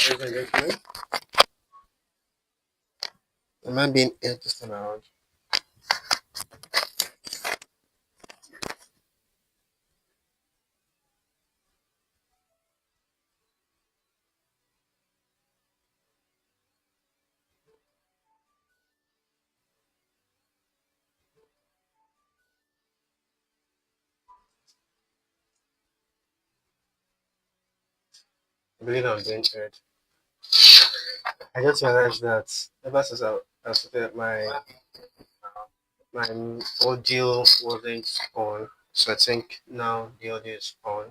ladies and gentlemen. Am I being heard this time around? I believe I'm being heard. I just realized that ever since I started my audio wasn't on, so I think now the audio is on.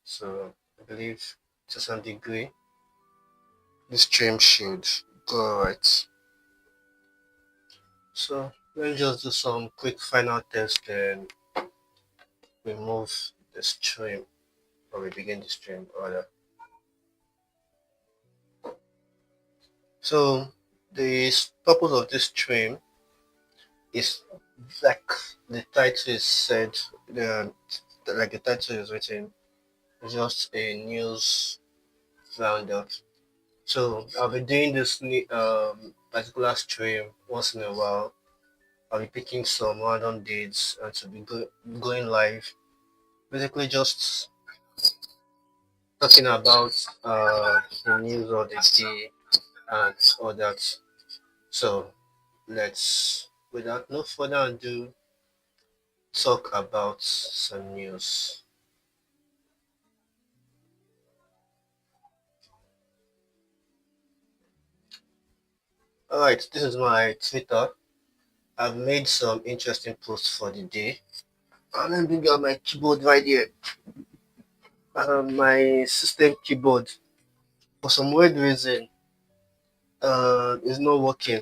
So I believe to some degree this stream should go alright. So let's just do some quick final test, then we move the stream or we begin the stream rather. So the purpose of this stream is like the title is said, the like the title is written, just a news roundup. So I'll be doing this particular stream once in a while. I'll be picking some random dates and to be going live. Basically, just talking about the news of the day and all that. So let's, without no further ado, talk about some news. Alright, this is my Twitter. I've made some interesting posts for the day. And let me bring out my keyboard right here. My system keyboard, for some weird reason, is not working.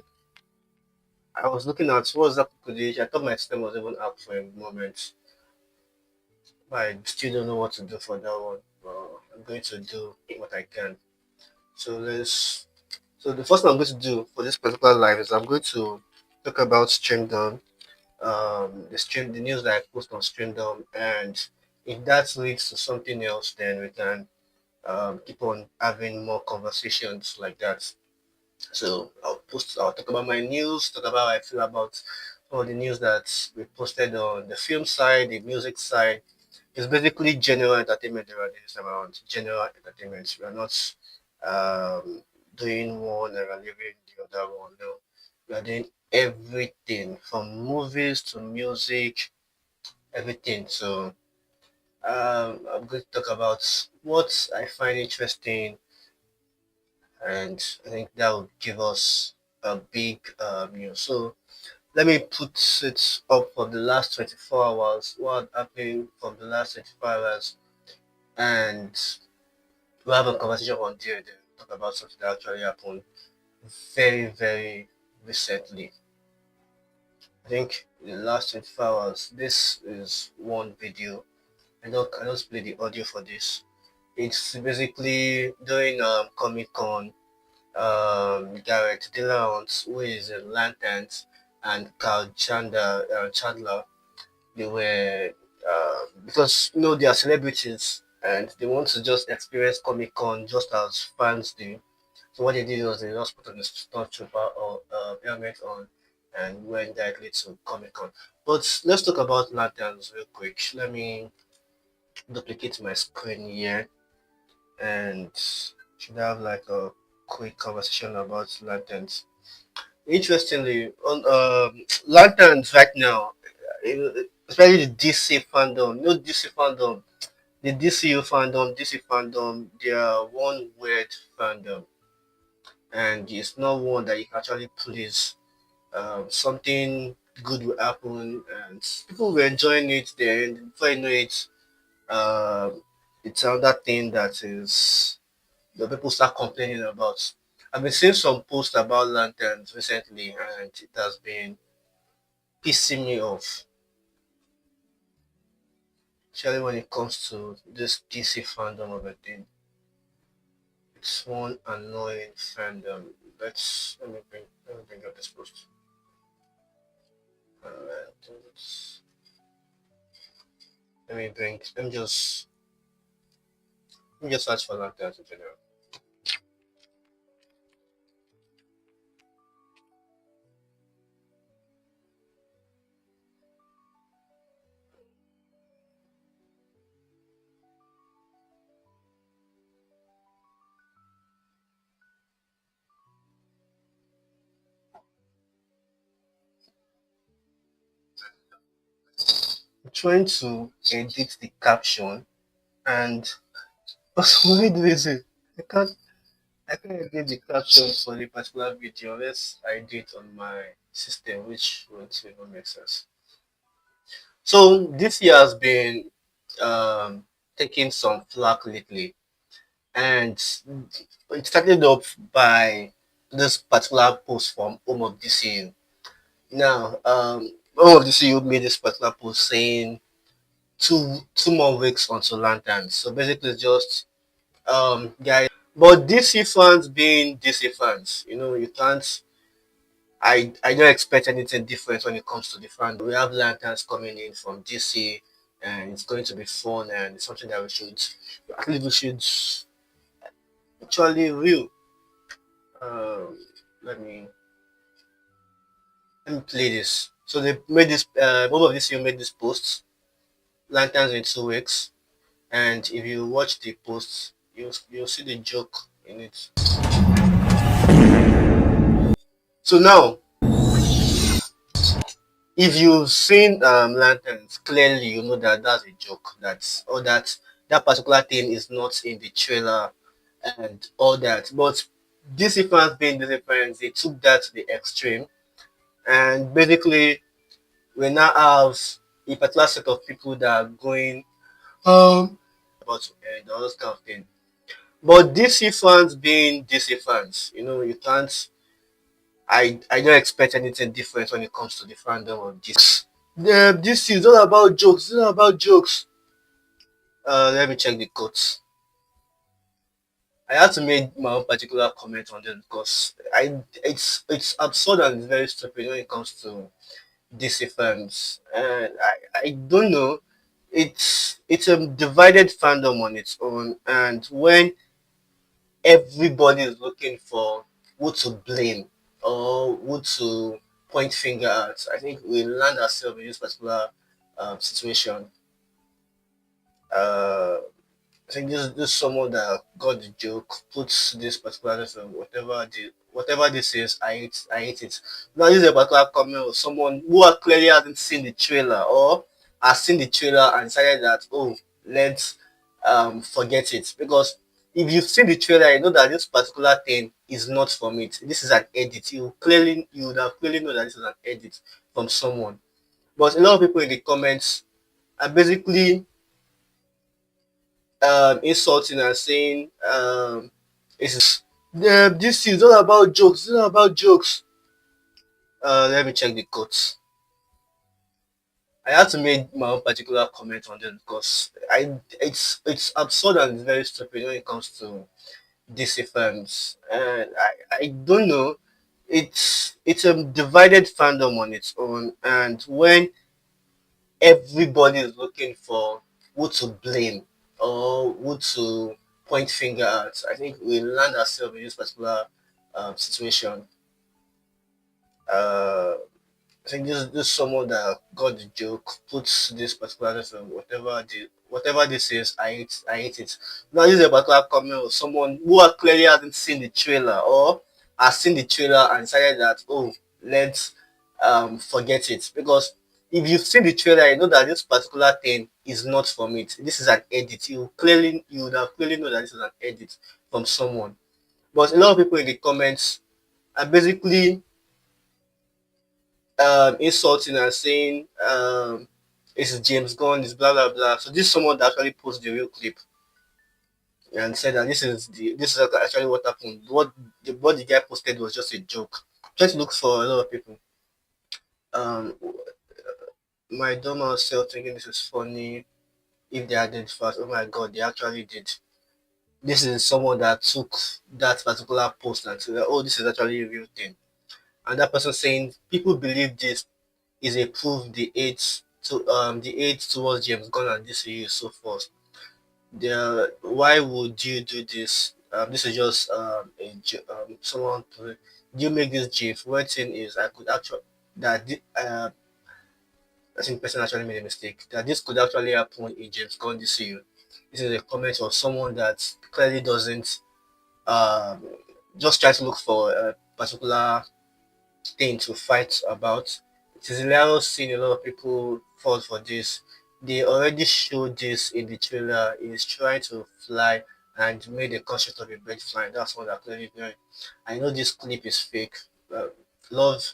I was looking at what's up with the I thought my system was even up for a moment. But I still don't know what to do for that one. I'm going to do what I can. So let's. So the first thing I'm going to do for this particular live is I'm going to talk about Streamdorm, the news that I post on Streamdorm, and if that leads to something else, then we can keep on having more conversations like that. So I'll talk about my news, talk about how I feel about all the news that we posted on the film side, the music side. It's basically general entertainment this time around. General entertainment. We are not doing one and we're leaving the other one. No, we are doing everything from movies to music, everything. So I'm going to talk about what I find interesting, and I think that will give us a big news. So let me put it up for the last 24 hours. What happened from the last 24 hours, and we'll have a conversation on there. Then talk about something that actually happened very, very recently. I think in the last 24 hours, this is one video. I don't play the audio for this. It's basically during Comic Con. Garrett Dillon, who is in Lanterns, and Chandler. They were because they are celebrities and they want to just experience Comic Con just as fans do. So what they did was they just put on the stormtrooper or helmet on and went directly to Comic Con. But let's talk about lanterns real quick. Let me duplicate my screen here and should have like a quick conversation about lanterns. Interestingly, on lanterns right now, especially the DC fandom, no DC fandom, the DC fandom, they are one weird fandom, and it's not one that you can actually please. Something good will happen, and people will enjoying it. Then before you know it, it's another thing that is the people start complaining about. I've been seeing some posts about lanterns recently, and it has been pissing me off, especially when it comes to this DC fandom of a thing. It's one annoying fandom. Let me bring up this post. Lanterns. Let me just search for lanterns in general. trying to edit the caption and for some weird reason I can't I can't edit the caption for the particular video unless I do it on my system, which won't even make sense. So this year has been taking some flack lately, and it started off by this particular post from Home of DCU. Now, Home of DCU made this particular post saying two more weeks onto Lanterns. So basically, just guys, but DC fans being DC fans, you can't. I don't expect anything different when it comes to the fandom. We have lanterns coming in from DC, and it's going to be fun, and it's something that we should actually view. Um, let me let me play this. So they made this. Both of this you made this post. Lanterns in 2 weeks, and if you watch the post, you'll see the joke in it. So now, if you've seen lanterns, clearly you know that that's a joke. That particular thing is not in the trailer and all that. But DC fans being DC fans, they took that to the extreme, and basically we now have a particular set of people that are going about to end all those kind of thing. But DC fans being DC fans, you can't. I don't expect anything different when it comes to the fandom of this. This is all about jokes. It's all about jokes. Let me check the quotes. I had to make my own particular comment on this because it's absurd and it's very stupid when it comes to DC fans. And I don't know. It's a divided fandom on its own, and when everybody is looking for who to blame or who to point finger at, I think we land ourselves in this particular situation. Uh, I think this someone that got the joke puts this particular lesson, whatever this is, I hate it. Now this is a particular comment of someone who clearly hasn't seen the trailer or has seen the trailer and decided that, oh, let's forget it. Because if you've seen the trailer, you know that this particular thing is not from it. This is an edit. You would have clearly know that this is an edit from someone. But a lot of people in the comments are basically insulting and saying this is all about jokes. It's all about jokes. Let me check the quotes. I had to make my own particular comment on this because it's absurd and it's very stupid when it comes to DC films, and I don't know. It's a divided fandom on its own, and when everybody is looking for who to blame or who to point finger at, I think we land ourselves in this particular situation. Uh, I think this someone that got the joke puts this particular lesson, whatever this is, I hate it. Now this is a particular comment of someone who clearly hasn't seen the trailer or has seen the trailer and decided that, oh, let's forget it. Because if you've seen the trailer, you know that this particular thing is not from it. This is an edit. You would have clearly know that this is an edit from someone. But a lot of people in the comments are basically insulting and saying it's James Gunn, it's blah blah blah. So this is someone that actually posted the real clip and said that this is actually what happened. What the guy posted was just a joke. Try to look for a lot of people. Um, my dumb self thinking this is funny. If they had it fast, oh my god, they actually did. This is someone that took that particular post and said, oh, this is actually a real thing. And that person saying people believe this is a proof the hate towards James Gunn and DCU is so false. Why would you do this? This is just someone you make this GIF. One thing is I could actually that I think the person actually made a mistake that this could actually happen in James Gunn DCU. This is a comment of someone that clearly doesn't um just try to look for a particular thing to fight about. It is hilarious seeing a lot of people fall for this. they already showed this in the trailer. Is trying to fly and made a construct of a bird flying. That's what they're clearly doing. I know this clip is fake. Uh, love,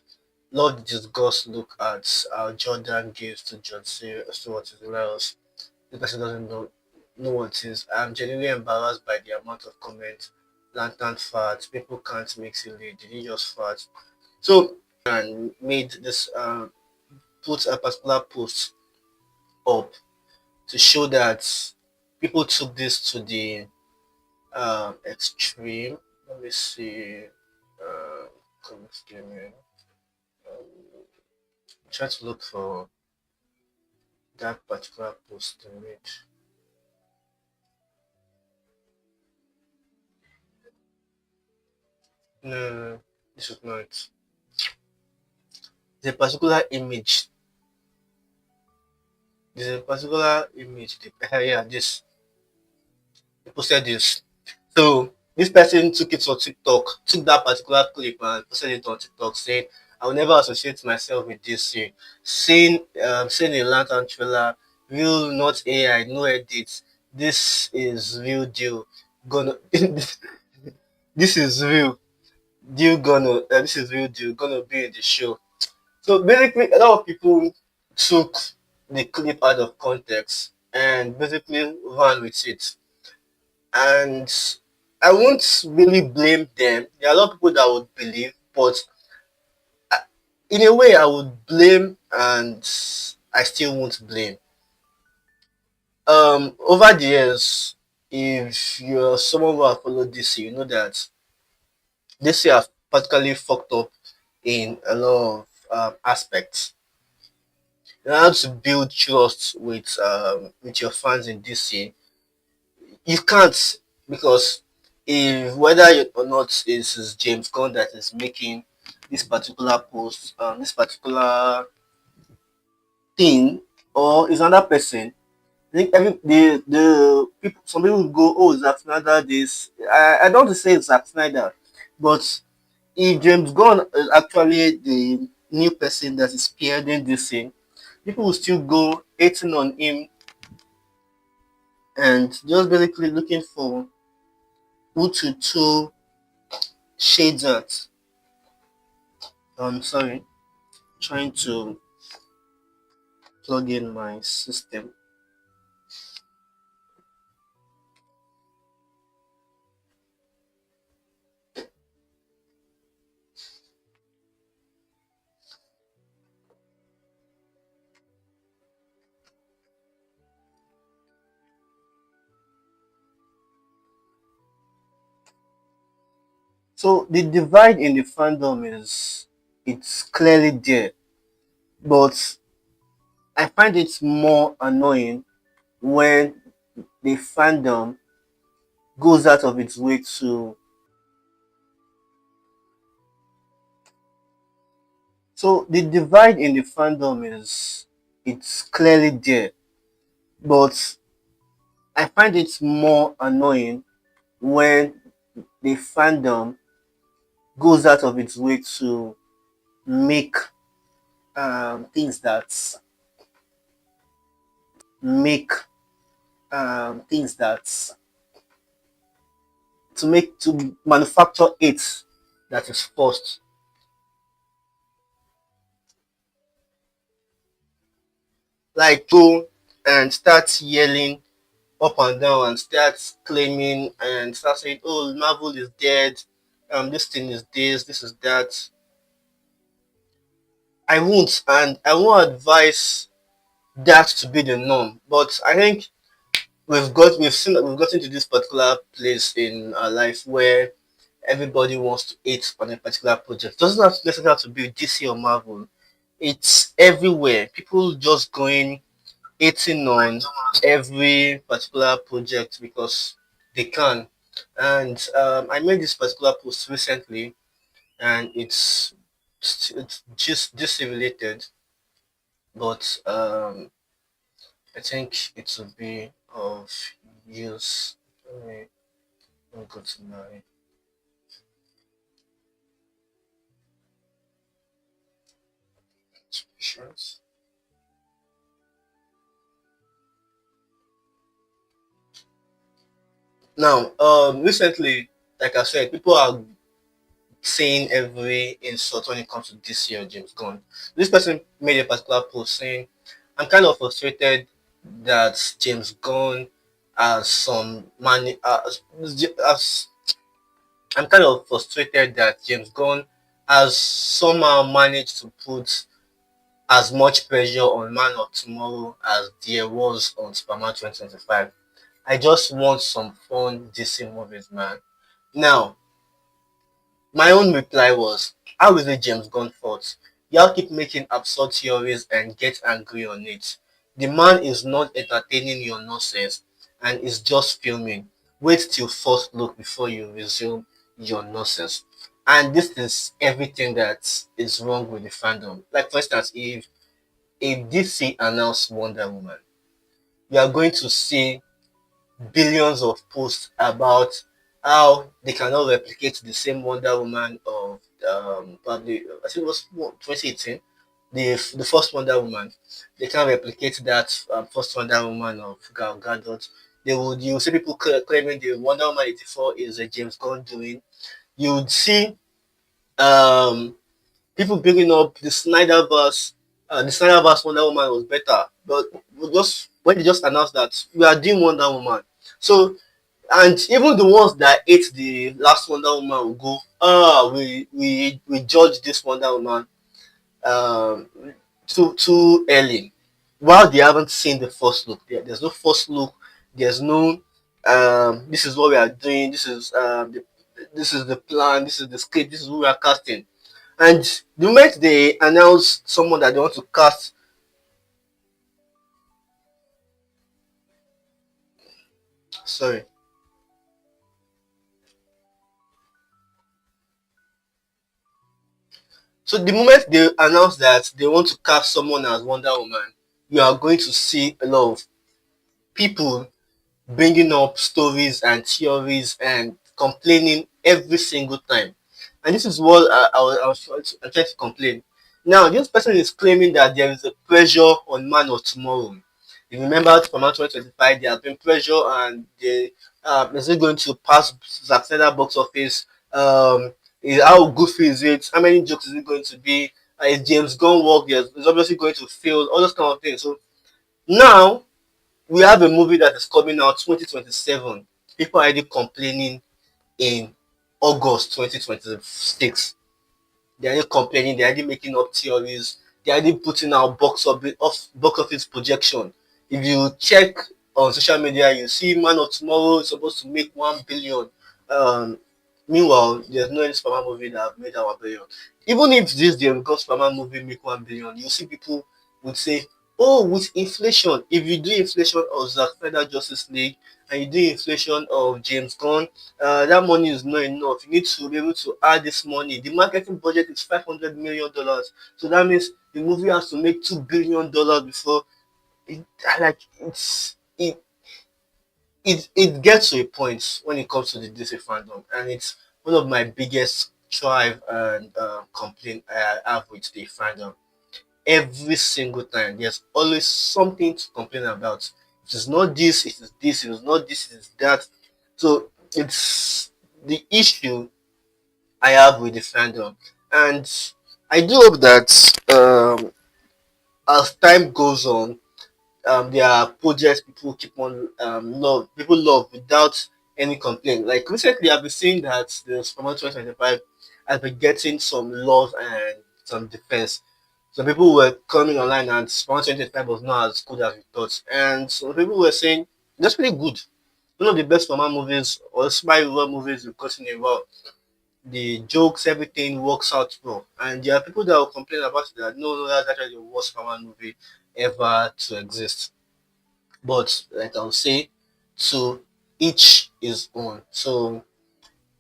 love the disgust look at how Jordan gives to John Stewart is hilarious. The person doesn't know what it is. I'm genuinely embarrassed by the amount of comments. Lantern fart. People can't make silly. Did he just fart? So and made this put a particular post up to show that people took this to the extreme. Let me see. Come excuse me. Try to look for that particular post to read. No, no, no, this is not. The particular image. There's a particular image. Yeah, this. They posted this. So this person took it on TikTok, took that particular clip and posted it on TikTok saying, I will never associate myself with this thing. Saying a lantern trailer, real not AI, no edits. This is real deal. Gonna this is real. This is real deal. Gonna be in the show. So basically a lot of people took the clip out of context and basically ran with it. And I won't really blame them. There are a lot of people that would believe, but in a way, I would blame, and I still won't blame. Over the years, if you're someone who has followed DC, you know that DC have particularly fucked up in a lot of aspects. You have to build trust with your fans in DC. You can't because if whether or not it's James Gunn that is making this particular post, this particular thing, or is another person, I think the people some people will go, oh, Zack Snyder this. I don't want to say Zack Snyder, but if James Gunn is actually the new person that is spearheading this thing, people will still go hating on him and just basically looking for who to throw shades at. Sorry, trying to plug in my system. So the divide in the fandom is it's clearly there, but I find it more annoying when the fandom goes out of its way to. So the divide in the fandom is it's clearly there, but I find it more annoying when the fandom goes out of its way to make things that make things that to manufacture it that is forced. Like go and start yelling up and down and start claiming and start saying, "Oh, Marvel is dead. This thing is this is that." I won't, and I won't advise that to be the norm. But I think we've gotten to this particular place in our life where everybody wants to hate on a particular project. It doesn't have necessarily have to be DC or Marvel. It's everywhere. People just going hating on every particular project because they can. And I made this particular post recently, and it's just DC related, but I think it would be of use. Let me go to my expressions. Now, recently, like I said, people are saying every insult when it comes to this year James Gunn. This person made a particular post saying, "I'm kind of frustrated that James Gunn has some money. Has, I'm kind of frustrated that James Gunn has somehow managed to put as much pressure on Man of Tomorrow as there was on Superman 2025. I just want some fun DC movies, man." Now, my own reply was, how is it James Gunn fault? Y'all keep making absurd theories and get angry on it. The man is not entertaining your nonsense and is just filming. Wait till first look before you resume your nonsense. And this is everything that is wrong with the fandom. Like for instance, if DC announced Wonder Woman, you are going to see billions of posts about how they cannot replicate the same Wonder Woman of probably I think it was 2018, the first Wonder Woman. They can't replicate that first Wonder Woman of Gal Gadot. You see people claiming the Wonder Woman 84 is a James Gunn doing. You would see um people bringing up the Snyderverse Wonder Woman was better, but just when they just announced that we are doing Wonder Woman, so and even the ones that ate the last Wonder Woman will go, we judge this Wonder Woman um too early, while they haven't seen the first look. There's no first look. There's no this is what we are doing. This is the plan. This is the script. This is who we are casting. And the moment they announce someone that they want to cast, sorry. So the moment they announce that they want to cast someone as Wonder Woman, you are going to see a lot of people bringing up stories and theories and complaining every single time. And this is what I'm trying to complain. Now, this person is claiming that there is a pressure on Man of Tomorrow. If you remember from 2025, there has been pressure and is it going to pass Zack Snyder box office? How goofy is it? How many jokes is it going to be? Is James Gunn work? Yes, it's obviously going to fail. All those kind of things. So now we have a movie that is coming out 2027. People are already complaining in August 2026. They're already complaining, they're already making up theories, they're already putting out box office projection. If you check on social media, you see Man of Tomorrow is supposed to make 1 billion. Um, Meanwhile, there's no any Superman movie that have made that 1 billion. Even if this the God Superman movie make 1 billion, you see people would say, "Oh, with inflation, if you do inflation of Zack Snyder Justice League and you do inflation of James Gunn, that money is not enough. You need to be able to add this money. The marketing budget is $500 million, so that means the movie has to make $2 billion before it." Like it gets to a point when it comes to the DC fandom, and it's one of my biggest drive and complaint I have with the fandom. Every single time, there's always something to complain about. It is not this, it is this, it is not this, it is that. So it's the issue I have with the fandom, and I do hope that as time goes on, there are projects people keep on people love without any complaint. Like recently, I've been seeing that the Superman 2025 has been getting some love and some defense. Some people were coming online and Superman 2025 was not as good as we thought, and some people were saying that's pretty good. One of the best Superman movies or superhero movies we've gotten in a while. The jokes, everything works out well. And there are people that will complain about it that no, that's actually the worst Superman movie ever to exist. But like I'll say, to each his own. So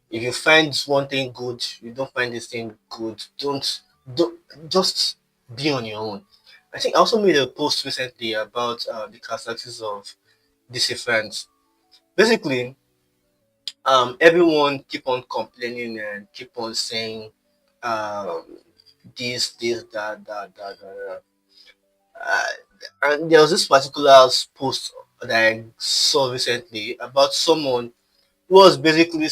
if you find one thing good, you don't find this thing good, don't just be on your own. I think I also made a post recently about the characteristics of DC fans. Basically, everyone keep on complaining and keep on saying um, this, that. Uh, and there was this particular post that I saw recently about someone. was basically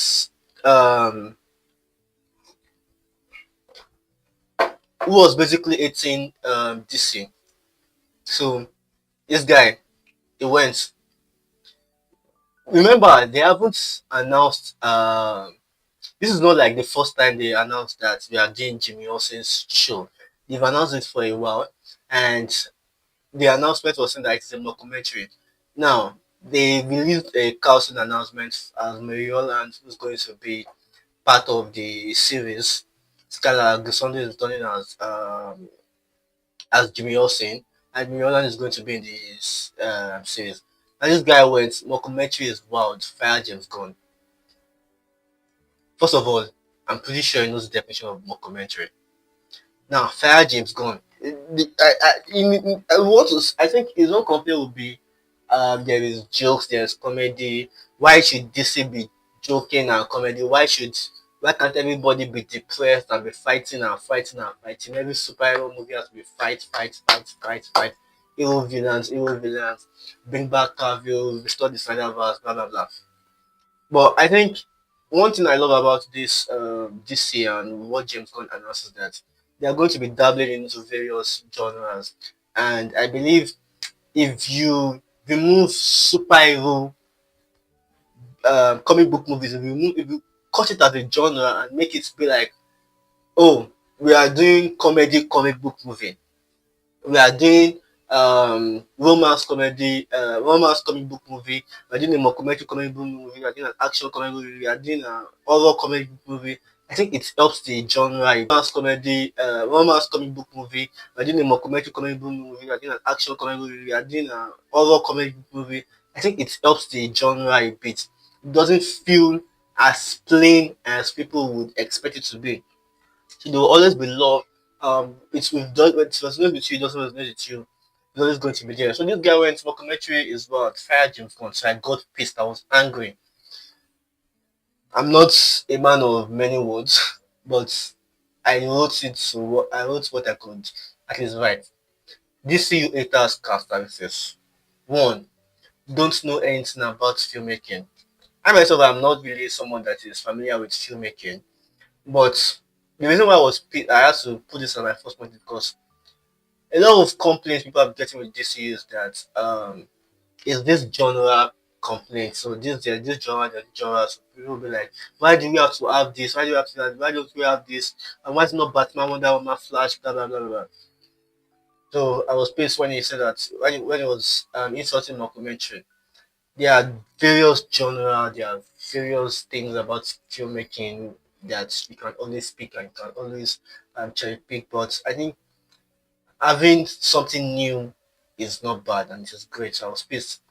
um who was basically 18 DC. So this guy he went. Remember, they haven't announced. This is not like the first time they announced that we are doing Jimmy Olsen's show. They've announced it for a while, and the announcement was saying that it's a documentary. Now they released a Carlson announcement as Mary Holland who's going to be part of the series. Skylar Sunday is returning as Jimmy Olsen, and Jimmy Holland is going to be in this series. And this guy went, mockumentary is wild, fire James Gunn. First of all, I'm pretty sure he knows the definition of mockumentary. Now, fire James Gunn. I want to. I think his own complaint would be, there is jokes, there's comedy. Why should DC be joking and comedy? Why can't everybody be depressed and be fighting and fighting and fighting? Every superhero movie has to be fight, fight, fight, fight, fight. Evil villains. Bring back Cavill, restore the Snyderverse, blah blah blah. But I think one thing I love about this year and what James Gunn announces that they are going to be dabbling into various genres, and I believe if you remove superhero comic book movies, if you cut it as a genre and make it be like, oh, we are doing comedy comic book movie, we are doing romance comic book movie, we are doing a documentary comic book movie, we are doing an action comic movie, we are doing an horror comic book movie. I think it helps the genre. Romance comic book movie, we are doing a documentary comic book movie, we are doing an action comic movie, we are doing an horror comic book movie. I think it helps the genre a bit. It doesn't feel as plain as people would expect it to be. So there will always be love. It resonates with you, it doesn't resonate with you. It's always going to be there. So this guy went documentary is what fire James Gunn. So I got pissed. I was angry. I'm not a man of many words, but I wrote what I could at least write. DCU haters characteristics. One, don't know anything about filmmaking. I myself am not really someone that is familiar with filmmaking, but the reason why I had to put this on my first point is because a lot of complaints people are getting with DC is that is this genre complaint. So this genre, that genre. So people will be like, why do we have to have this? Why do we have to have why don't we have this? And why is not Batman, Wonder Woman, Flash, blah blah blah blah. So I was pissed when he said that when he was insulting documentary. There are various genre, there are various things about filmmaking that you can always speak and you can always cherry pick. But I think having something new is not bad and it is great. So I was pissed.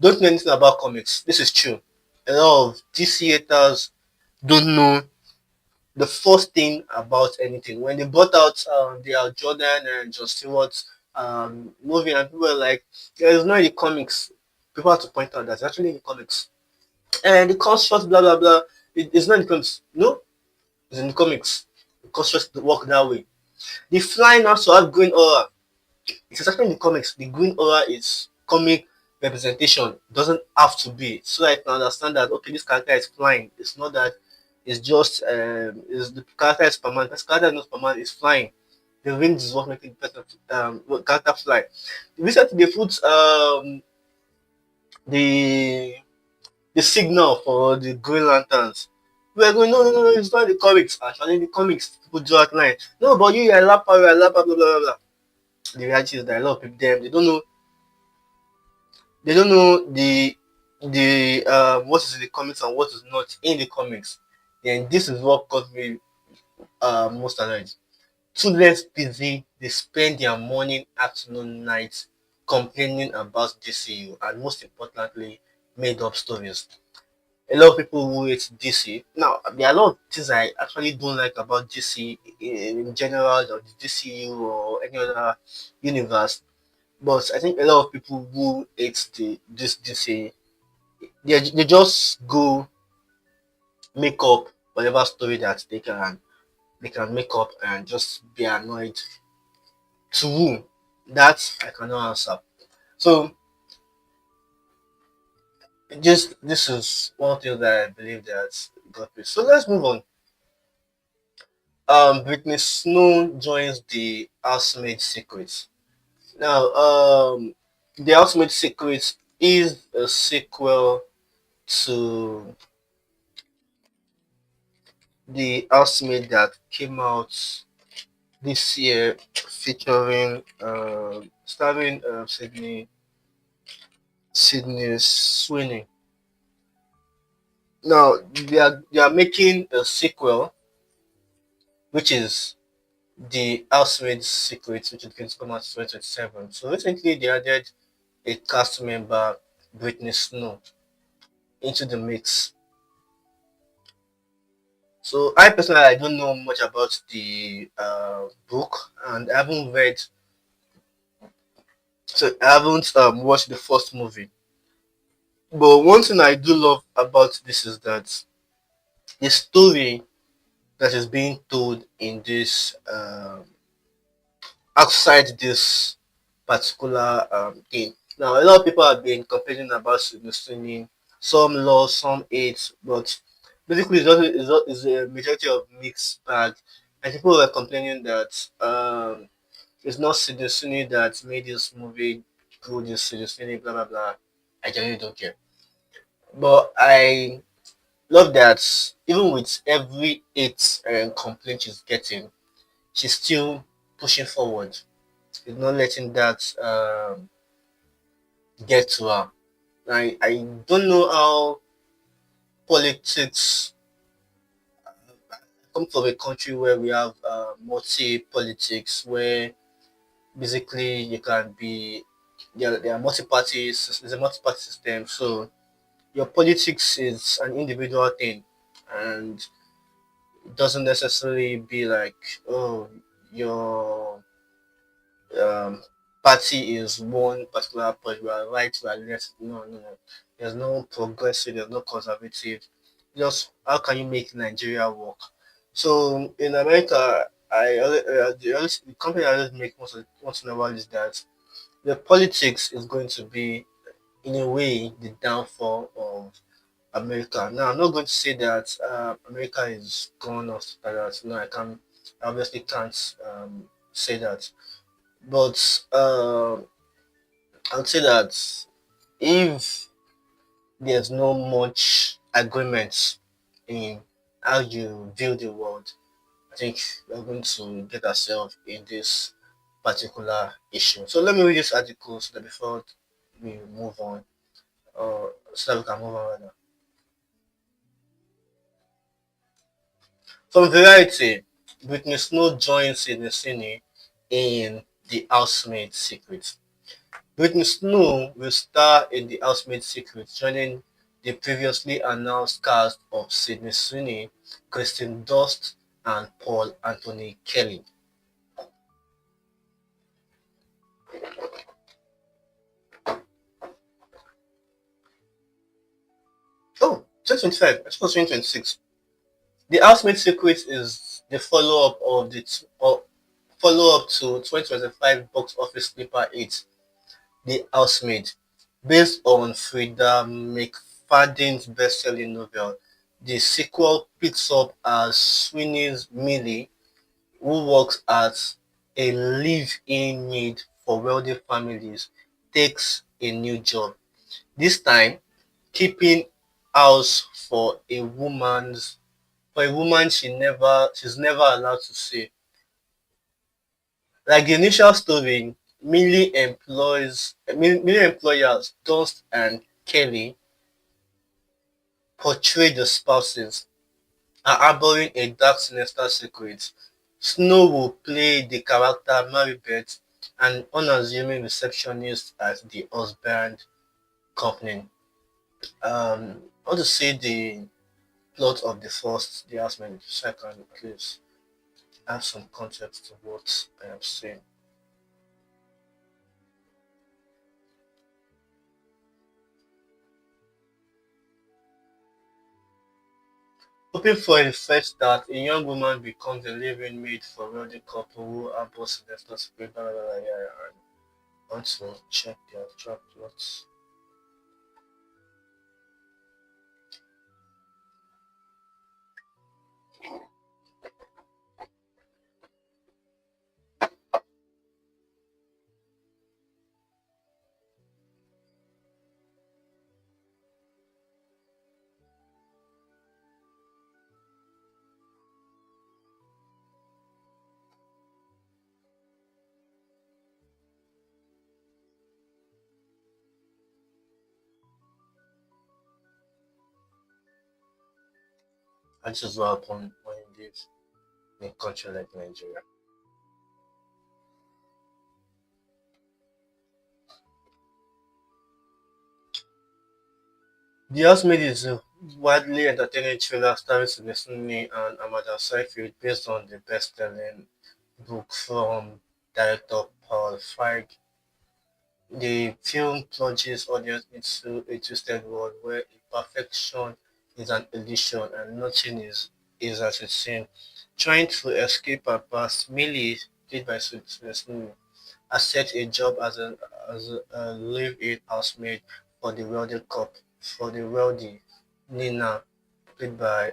Don't know anything about comics. This is true. A lot of DC haters don't know the first thing about anything. When they brought out the Jordan and John Stewart movie, and people were like, there is no in the comics. People have to point out that's actually in the comics. And the construct, blah blah blah. It's not in the comics. No, it's in the comics. The construct work that way. The flying has to have green aura. It's actually in the comics. The green aura is comic representation. Doesn't have to be. So I can understand that okay, this character is flying. It's not that it's just is the character is permanent. This character is not permanent, it's flying. The wings is what making the person character fly. Recently they put the the signal for the Green Lanterns. We're going, no, no, no, no, it's not in the comics. Actually, in the comics, people draw that line. No, but you're a lapper, blah, blah, blah, blah. The reality is that a lot of people, they don't know the what is in the comics and what is not in the comics. And this is what got me most annoyed. Students busy, they spend their morning, afternoon, night complaining about DCU and most importantly, made up stories. A lot of people who hate DC. Now, there are a lot of things I actually don't like about DC in general, or the DCU or any other universe. But I think a lot of people who hate this DC, they just go make up whatever story that they can make up and just be annoyed. To whom? That I cannot answer. So Just this is one thing that I believe that got me. So let's move on. Britney Snow joins the Housemaid Secrets. Now, the Housemaid Secrets is a sequel to the Housemaid that came out this year, featuring starring Sydney Sweeney. Now they are making a sequel, which is the Housemaid Secrets, which is going to come out 2027. So recently they added a cast member, Britney Snow, into the mix. So I personally I don't know much about the book, and I haven't read. So I haven't watched the first movie. But one thing I do love about this is that the story that is being told in this outside this particular thing. Now, a lot of people have been complaining about Sydney. Some love, some hate, but basically, it's a majority of mixed bag. And people were complaining that it's not Sydney that made this movie good, it's Sydney, blah blah blah. I generally don't care. But I love that even with every hate and complaint she's getting, she's still pushing forward. She's not letting that get to her. I don't know how politics come from a country where we have multi politics, where basically you can be there are multi parties. It's a multi party system, so your politics is an individual thing, and it doesn't necessarily be like, oh, your um, party is one particular party, we are right, we are left. No, no, no. There's no progressive, there's no conservative. Just how can you make Nigeria work? So in America, the company I always make once in a while is that the politics is going to be in a way the downfall of America. Now I'm not going to say that America is gone or stuff like that. No, I obviously can't say that. But I would say that if there's no much agreement in how you view the world, I think we're going to get ourselves in this particular issue. So let me read this article so that before we move on, so that we can move on. Rather. From Variety, Britney Snow joins Sydney in The Housemaid Secret. Britney Snow will star in The Housemaid Secret, joining the previously announced cast of Sydney Sweeney, Kristen Dunst, and Paul Anthony Kelly. Oh, 2025, I suppose 2026. The Housemaid Secret is the follow-up to 2025 box office sleeper hit The Housemaid. Based on Frida McFadden's best-selling novel, the sequel picks up as Sweeney's Millie, who works as a live-in maid for wealthy families, takes a new job. This time, keeping house for a woman she's never allowed to see. Like the initial story, Millie employers Dunst and Kelly portray the spouses are harboring a dark sinister secret. Snow will play the character Maribeth, an unassuming receptionist at the husband company. I want to see the plot of the first, the husband, so I can at least have some context to what I am saying. Hoping for a fate that a young woman becomes a living maid for a wealthy couple who harbor sinister spirit, blah, blah, blah, yeah, yeah. I want to check the actual plots. And this is what happens when you live in a country like Nigeria. The Housemaid is a widely entertaining thriller starring Sydney and Amanda Seyfried based on the best-selling book from director Paul Feig. The film plunges audience into a twisted world where imperfection is an illusion and nothing is as it seems. Trying to escape her past, Millie, played by Sydney, accepts a job as a live-in housemaid for the wealthy Nina, played by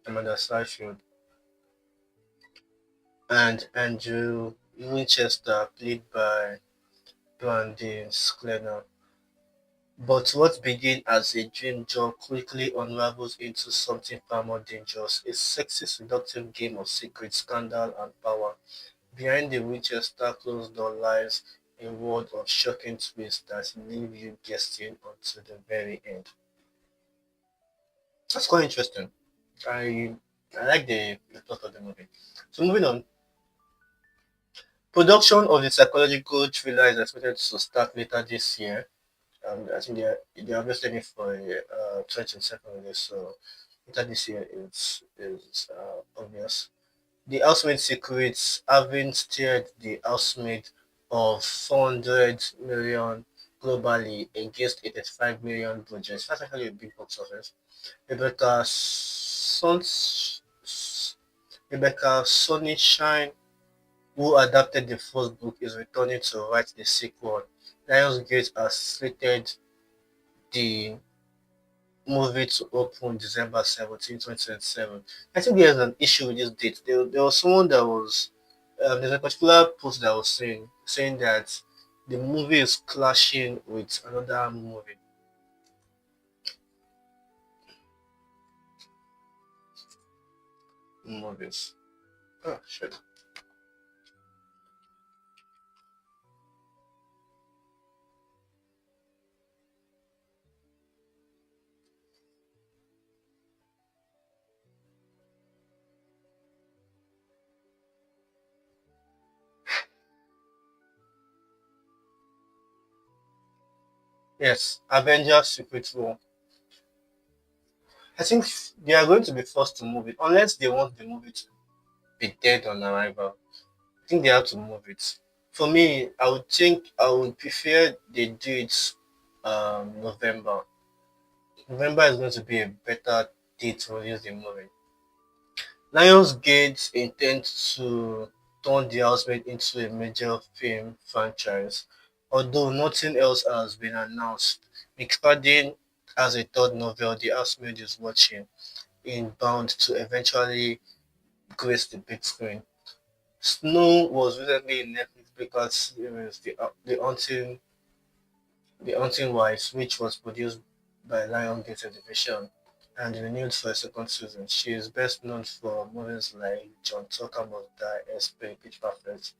Amanda Seyfried, and Andrew Winchester, played by Brandon Sklenar. But what began as a dream job quickly unravels into something far more dangerous, a sexy, seductive game of secret, scandal, and power. Behind the Winchester closed door lies a world of shocking twists that leave you guessing until the very end. That's quite interesting. I I like the plot of the movie. So moving on, production of the psychological thriller is expected to start later this year. I think they're obviously aiming for a 2027 release, so later this year is obvious. The Housemaid Secrets, having steered the Housemaid of 400 million globally against a 35 million budget. That's actually a big box office. Rebecca Sons, Rebecca Sonishine, who adapted the first book, is returning to write the sequel. Lionsgate has slated the movie to open December 17, 2027. I think there's an issue with this date. There was someone that was there's a particular post that was saying that the movie is clashing with another movies. Oh shit. Yes, Avengers Secret War. I think they are going to be forced to move it unless they want the movie to be dead on arrival. I think they have to move it. For me, I would think I would prefer they do it November. November is going to be a better date to release the movie. Lionsgate intends to turn The Housemaid into a major film franchise, although nothing else has been announced. McFadden has a third novel, The Housemaid is Watching, in bound to eventually grace the big screen. Snow was recently in Netflix because series The Haunting Wives, which was produced by Lionsgate Television and renewed for a second season. She is best known for movies like John Tucker Must Die, Spring, Pitch Perfect,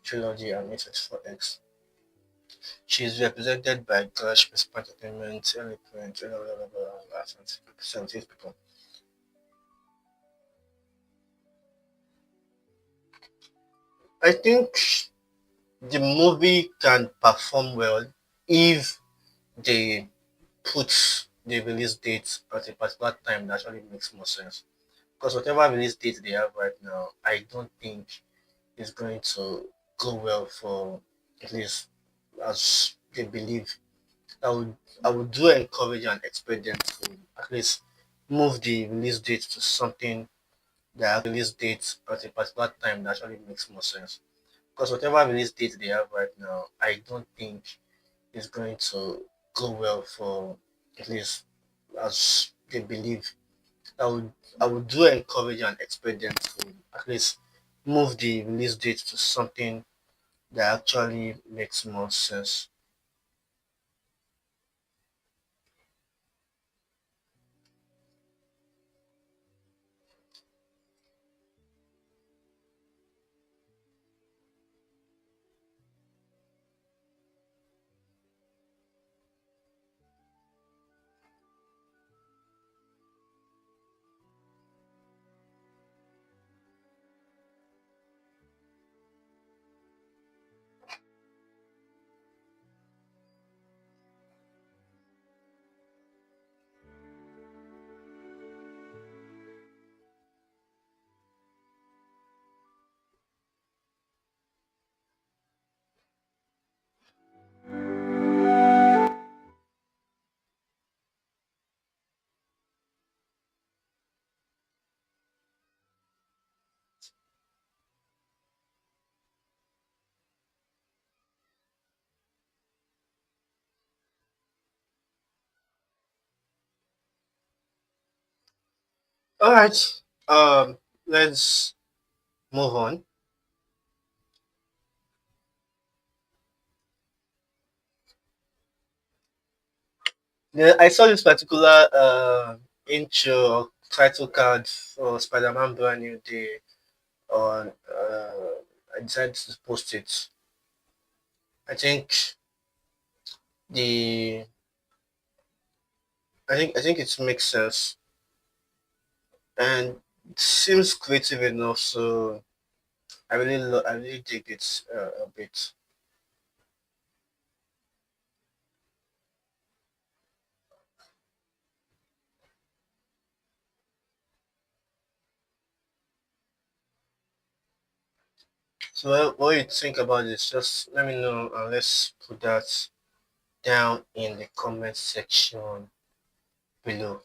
Trilogy, and A24X. She is represented by Clash, Whisper Entertainment, Eloquent, blah, blah, blah, blah, blah, 78 people. I think the movie can perform well if they put the release date at a particular time that actually makes more sense. Because whatever release date they have right now, I don't think is going to go well for at least as they believe. I would I would do encourage and expect them to at least move the release date to something that release date at a particular time that actually makes more sense. Because whatever release date they have right now, I don't think is going to go well for at least as they believe. I would I would do encourage and expect them to at least move the release date to something that actually makes more sense. All right. Let's move on. I saw this particular intro title card for Spider-Man Brand New Day on. I decided to post it. I think the I think it makes sense and it seems creative enough. So I really dig it a bit. So what you think about this? Just let me know and let's put that down in the comment section below.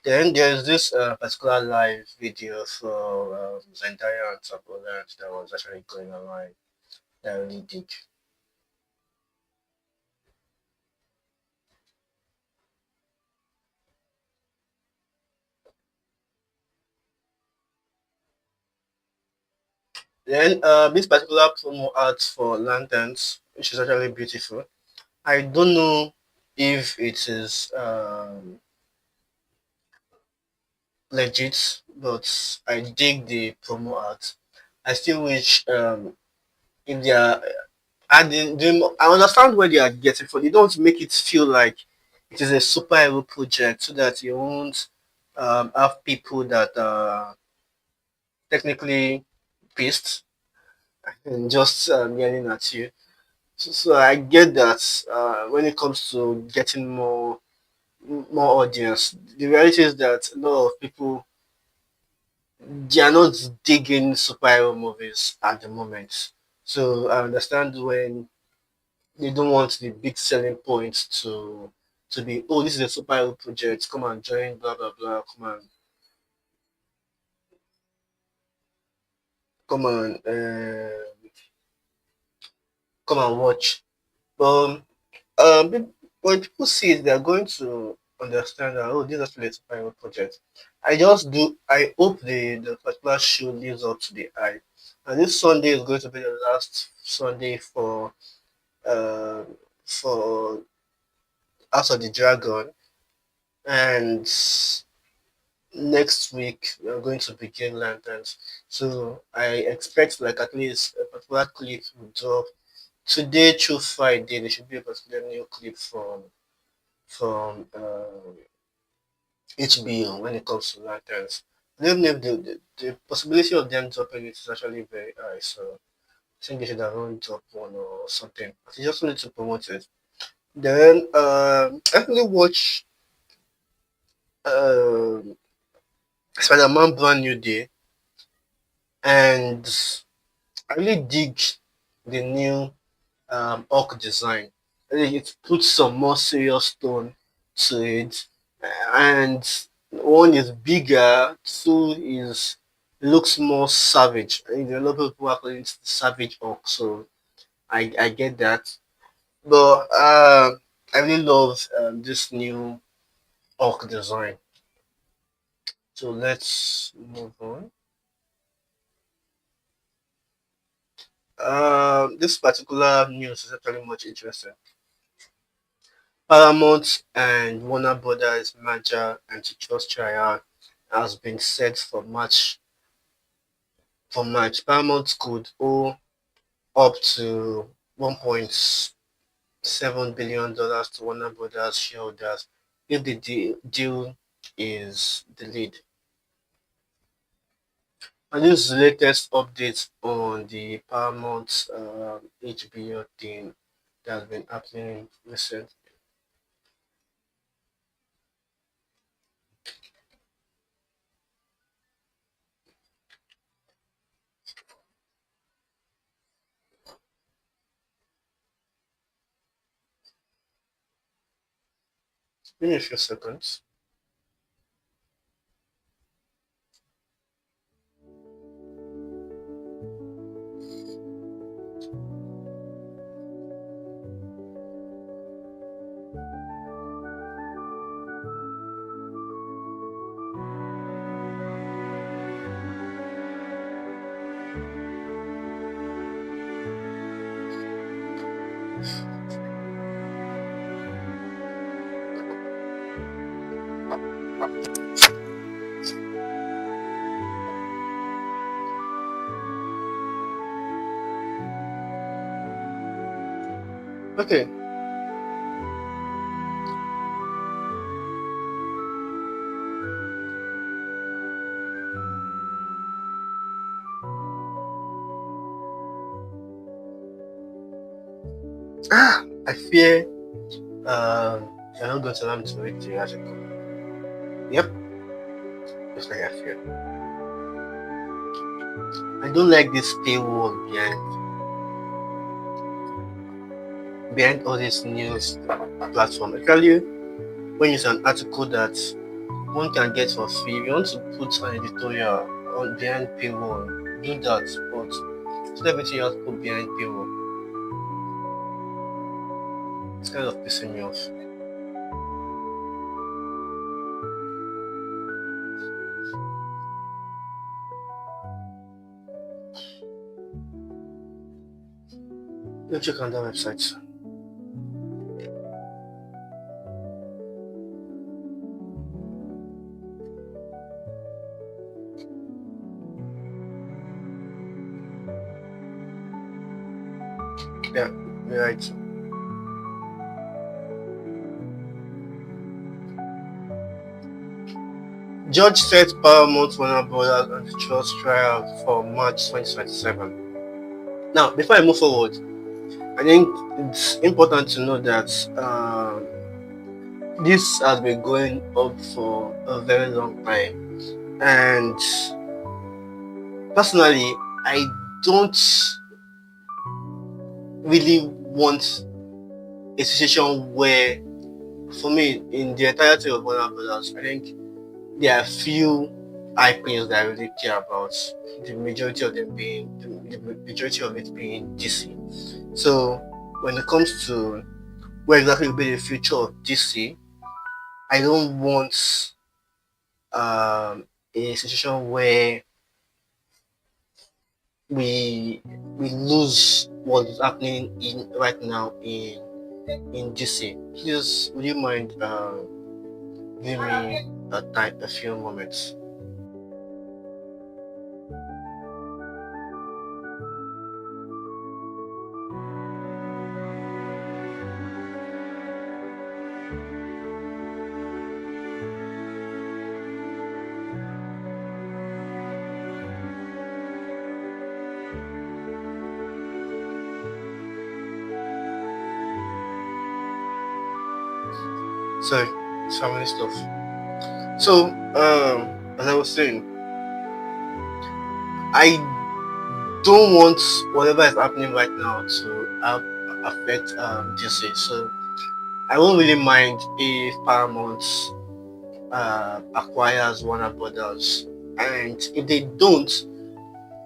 Then there's this particular live video for Zendaya and Saboland that was actually going online that I really dig. Then this particular promo art for lanterns, which is actually beautiful. I don't know if it is legit, but I dig the promo art. I still wish if they are adding, I understand where they are getting from. They don't make it feel like it is a superhero project, so that you won't have people that are technically pissed and just yelling at you. So I get that when it comes to getting more audience, the reality is that a lot of people they are not digging superhero movies at the moment. So I understand when they don't want the big selling point to be, oh, this is a superhero project, come and join, blah blah blah, come on come and watch. But when people see it, they are going to understand that, oh, this is actually a superhero project. I hope the particular show lives up to the hype. And this Sunday is going to be the last Sunday uh, for House of the Dragon, and next week we are going to begin Lanterns. So I expect like at least a particular clip will drop today through Friday. There should be a particular new clip from HBO when it comes to Lanterns. I don't know if the possibility of them dropping it is actually very high. So I think they should have only dropped one or something. They just need to promote it. Then I actually watch um Spider-Man Brand New Day, and I really dig the new orc design. I think it puts some more serious tone to it, and one is bigger, two is looks more savage. I think there are a lot of people are calling it the savage orc, so I get that. But I really love this new orc design. So let's move on. This particular news is actually much interesting. Paramount and Warner Brothers merger antitrust trial has been set for March. Paramount could owe up to $1.7 billion to Warner Brothers shareholders if the deal is delayed. And this is the latest update on the Paramount HBO thing that has been happening recently. Give me a few seconds. Okay. I fear you're not going to allow me to read the article. Yep, just like I fear. I don't like this paywall behind all this news platform. Actually, when it's an article that one can get for free, if you want to put an editorial on behind paywall, do that. But it's not everything you have to put behind paywall. It's kind of pissing me off. Let's check on that website. Yeah, you're right. Judge set Paramount Warner Brothers and the Trust trial for March 2027. Now, before I move forward, I think it's important to know that this has been going up for a very long time, and personally, I don't really want a situation where, for me, in the entirety of Warner Brothers, I think there are few IPs that I really care about. The majority of them being the majority of it being DC. So when it comes to where exactly will be the future of DC, I don't want a situation where we we lose what's happening in right now in DC. Please, would you mind giving me a few moments? Sorry, family stuff. So, as I was saying, I don't want whatever is happening right now to affect DC. So, I won't really mind if Paramount acquires Warner Brothers, and if they don't,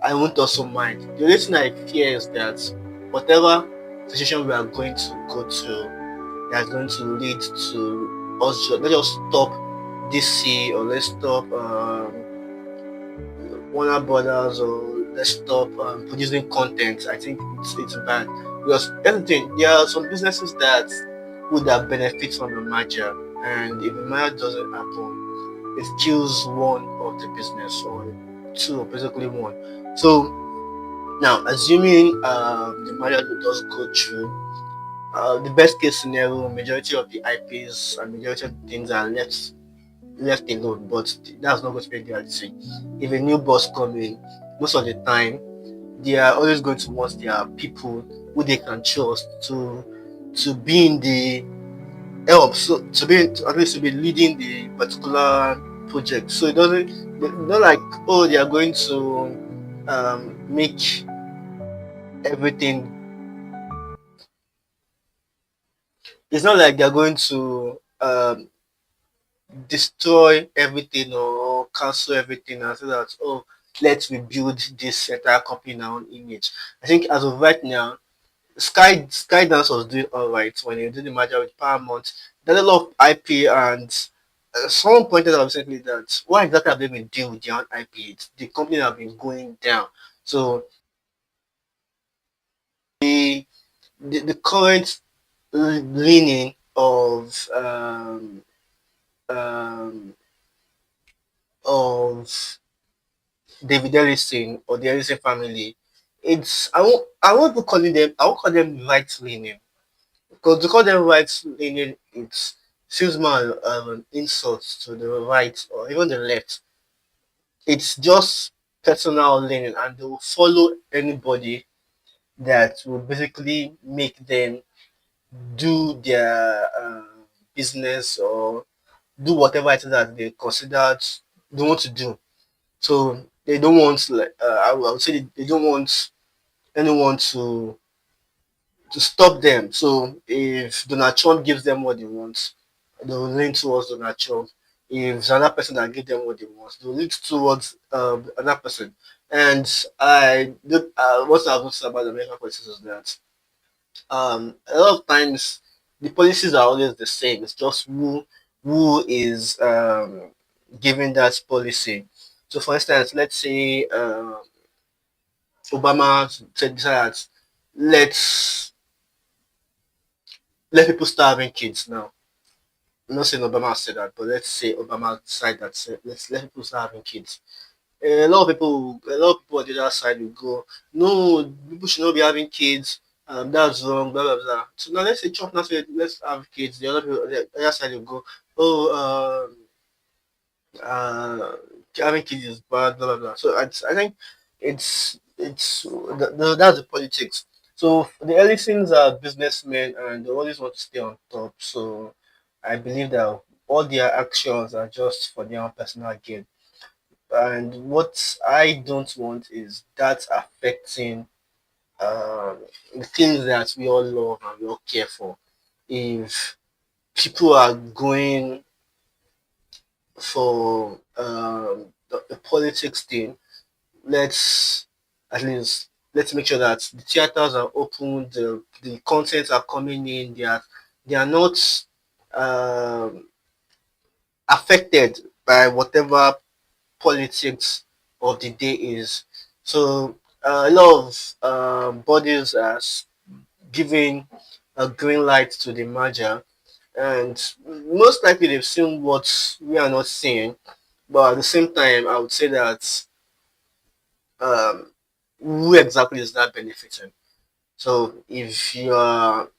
I won't also mind. The only thing I fear is that whatever situation we are going to go to, that's going to lead to us. Let's just stop DC, or let's stop Warner Brothers, or let's stop producing content. I think it's bad because everything, there are some businesses that would have benefit from the merger, and if the merger doesn't happen, it kills one of the business, or two, or basically one. So now, assuming the merger does go through, the best case scenario, majority of the IPs and majority of the things are left alone, but that's not going to be the reality. If a new boss comes in, most of the time they are always going to want their people who they can trust to be in the help, so to be at least to be leading the particular project. So it doesn't, not like, oh, they are going to make everything. It's not like they're going to destroy everything or cancel everything and say that, oh, let's rebuild this entire company in our own image. I think as of right now, Skydance was doing all right when they did the merger with Paramount. There's a lot of IP, and someone pointed out recently that why exactly have they been doing with their own IP? It's the company have been going down. So the current leaning um, of David Ellison or the Ellison family, I won't be calling them, I won't call them right leaning. Because to call them right leaning, it seems more an insult to the right or even the left. It's just personal leaning, and they will follow anybody that will basically make them do their business or do whatever it is that they want to do. So they don't want like I would say they don't want anyone to stop them. So if Donald Trump gives them what they want, they'll lean towards Donald Trump. If it's another person that gives them what they want, they'll lean towards another person. And what I've noticed about the American politics is that a lot of times the policies are always the same. It's just who is giving that policy. So, for instance, let's say Obama said that let's let people start having kids now. I'm not saying Obama said that, but let's say Obama decided that let's let people start having kids. A lot of people on the other side will go, no, people should not be having kids. That's wrong, blah blah blah. So now let's say Trump now said let's have kids. The other side will go, oh, uh, having kids is bad, blah blah blah. So I think that's the politics. So the Ellisons are businessmen and they always want to stay on top. So I believe that all their actions are just for their own personal gain. And what I don't want is that affecting the things that we all love and we all care for. If people are going for the politics thing, let's at least let's make sure that the theaters are open, the contents are coming in, they are not um, affected by whatever politics of the day is. So a lot of bodies are giving a green light to the merger, and most likely they've seen what we are not seeing. But at the same time, I would say that um, who exactly is that benefiting? So if you are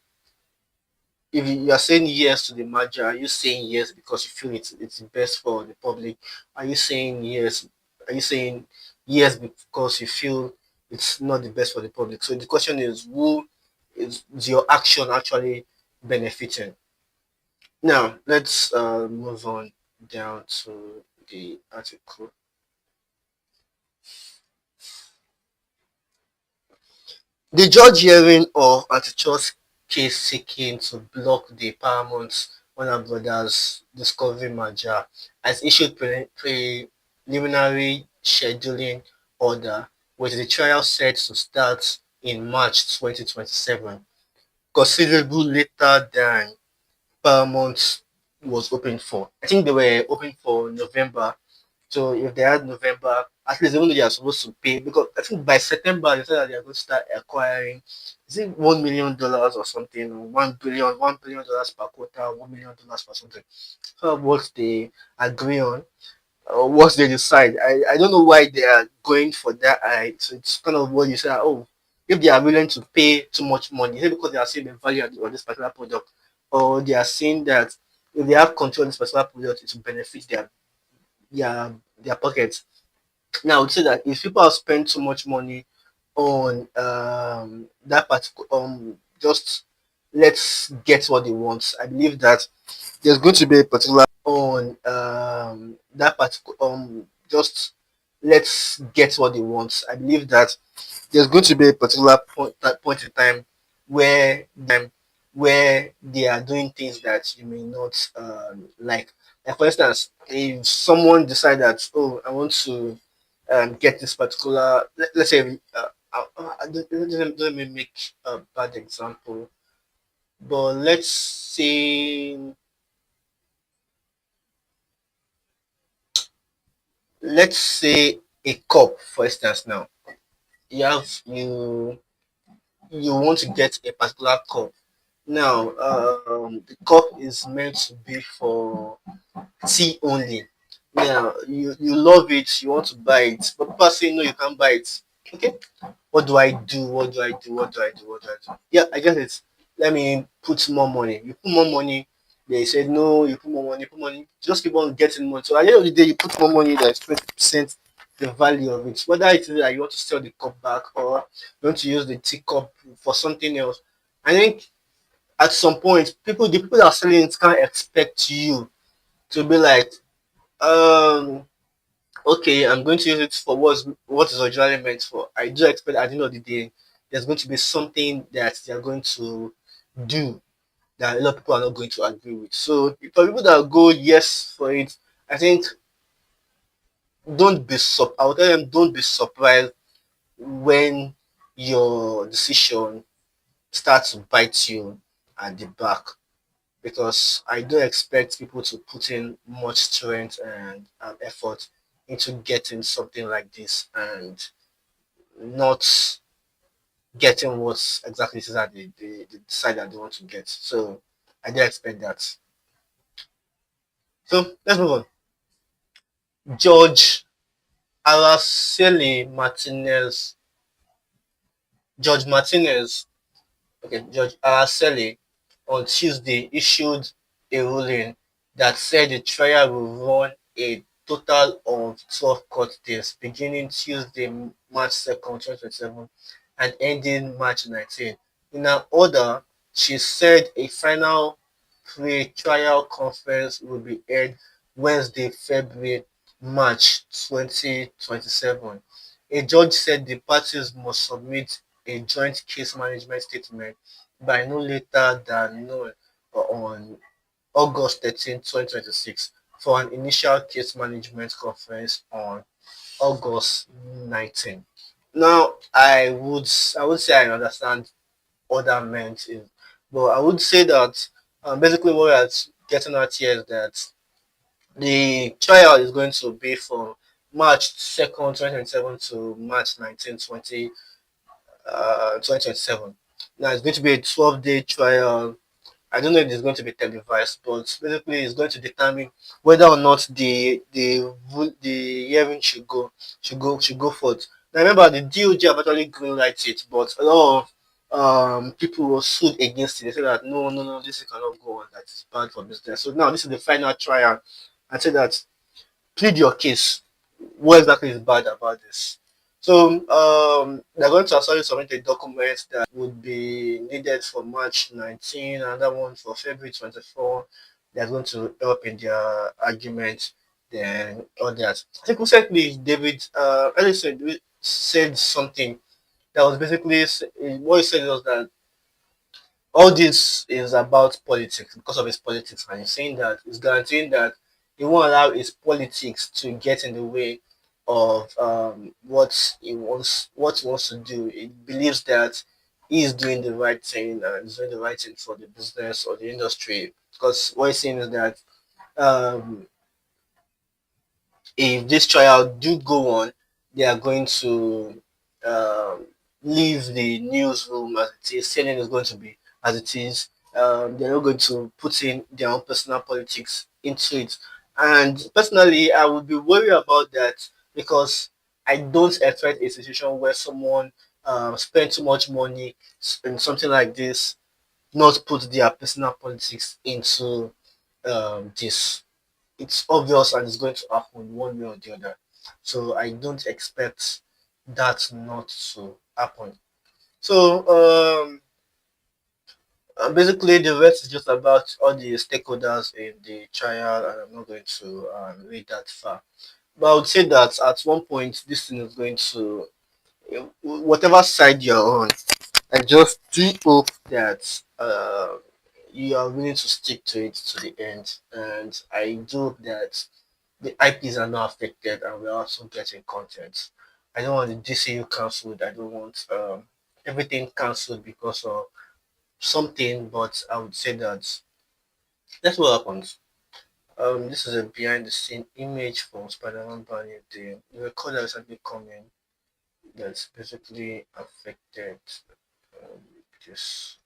saying yes to the merger, are you saying yes because you feel it's best for the public? Are you saying yes? Are you saying yes because you feel it's not the best for the public? So the question is, who is your action actually benefiting? Now let's move on down to the article. The judge hearing of antitrust case seeking to block the Paramount Warner Brothers Discovery merger has issued preliminary scheduling order, with the trial set to start in March 2027, considerably later than Paramount was open for. I think they were open for November. So if they had November, at least even though they are supposed to pay, because I think by September they said that they are going to start acquiring, is it $1 million or something, or $1 billion per quarter, $1 million per something. So what they agree on, or what they decide. I don't know why they are going for that. So it's kind of what you say. Oh, if they are willing to pay too much money, is it because they are seeing the value of this particular product, or they are seeing that if they have control of this particular product, it will benefit their pockets. Now, I would say that if people have spent too much money on that particular just let's get what they want. I believe that there's going to be a particular on that particular just let's get what they want. I believe that there's going to be a particular point in time where they are doing things that you may not like. Like for instance, if someone decide that, oh, I want to get this particular let's say let me make a bad example, but let's say a cup, for instance. Now you have you want to get a particular cup. Now the cup is meant to be for tea only. Now you love it, you want to buy it, but people are saying no, you can't buy it. Okay, what do I do? What do I do? What do I do? What do I do? Yeah, I get it. let me put more money. You put more money, they said no, you put money, just keep on getting money. So at the end of the day, you put more money, that's 20% the value of it. Whether it is that you want to sell the cup back or you want to use the teacup for something else. I think at some point, the people that are selling it can't expect you to be like, um, okay, I'm going to use it for what is originally meant for. I do expect at the end of the day, there's going to be something that they're going to do that a lot of people are not going to agree with. So for people that go yes for it, I think I will tell them don't be surprised when your decision starts to bite you at the back, because I do expect people to put in much strength and effort into getting something like this and not getting what exactly it is that they decide that they want to get. So I do expect that. So let's move on. George Araceli Martinez, George Martinez, okay, George Araceli on Tuesday issued a ruling that said the trial will run a total of 12 court days, beginning Tuesday, March 2nd, 2027, and ending March 19th. In an order, she said a final pre-trial conference will be held Wednesday, February, March 2027. A judge said the parties must submit a joint case management statement by no later than noon on August 13, 2026, for an initial case management conference on August 19. Now, I would say I understand what that meant, but I would say that basically what we're getting at here is that the trial is going to be from March 2nd, 2027 to March 19, 2027. Now it's going to be a 12-day trial. I don't know if it's going to be televised, but basically it's going to determine whether or not the hearing should go forth. Now remember the DOJ have actually greenlighted it, but a lot of people were sued against it. They said that no, this cannot go on, that is bad for business. So now this is the final trial, and say that plead your case. What exactly is bad about this? So they're going to actually submit a document that would be needed for March 19, another one for February 24. They're going to help in their argument, then all that. I think recently David Ellison said something that was basically what he said was that all this is about politics because of his politics, and he's saying that he's guaranteeing that he won't allow his politics to get in the way of what he wants to do. He believes that he's doing the right thing and he's doing the right thing for the business or the industry. Because what he's saying is that um, if this trial do go on, they are going to um, leave the newsroom as it is. CNN is going to be as it is. They're not going to put in their own personal politics into it. And personally, I would be worried about that because I don't expect a situation where someone spend too much money in something like this, not put their personal politics into this. It's obvious and it's going to happen one way or the other. So I don't expect that not to happen. So basically the rest is just about all the stakeholders in the trial, and I'm not going to read that far. But I would say that at one point this thing is going to, whatever side you're on, I just do hope that you are willing to stick to it to the end, and I do hope that the IPs are not affected and we're also getting content. I don't want the DCU cancelled. I don't want everything cancelled because of something, but I would say that that's what happens. This is a behind the scene image from Spider-Man Brand New Day. The recorder is actually coming that's basically affected this.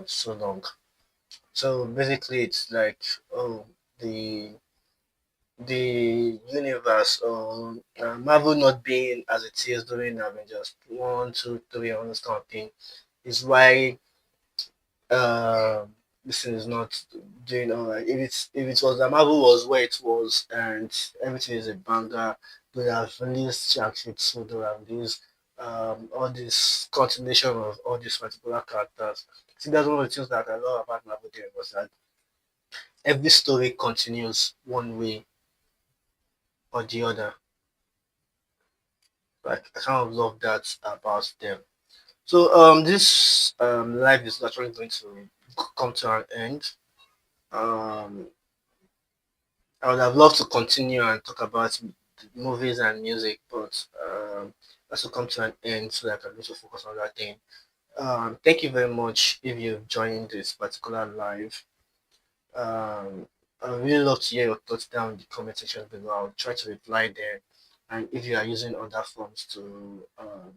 so long. So basically, it's like, oh, the the universe, or Marvel not being as it is during Avengers 1, 2, 3, all this kind of thing is why this thing is not doing all right. If it was that Marvel was where it was and everything is a banger, they have released Shang-Chi 2, they have released all this continuation of all these particular characters. See, that's one of the things that I love about Marvel there was that every story continues one way or the other. Like I kind of love that about them. So this life is actually going to come to an end. Um, I would have loved to continue and talk about movies and music, but that's will come to an end so that I can also focus on that thing. Thank you very much if you've joined this particular live. Um, I really love to hear your thoughts down in the comment section below. I'll try to reply there. And if you are using other forms to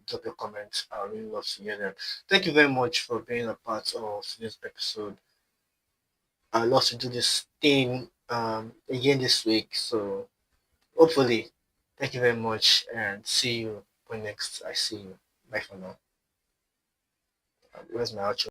drop your comments, I really love to hear them. Thank you very much for being a part of this episode. I'd love to do this thing again this week. So hopefully, thank you very much and see you when next I see you. Bye for now. Where's my outro?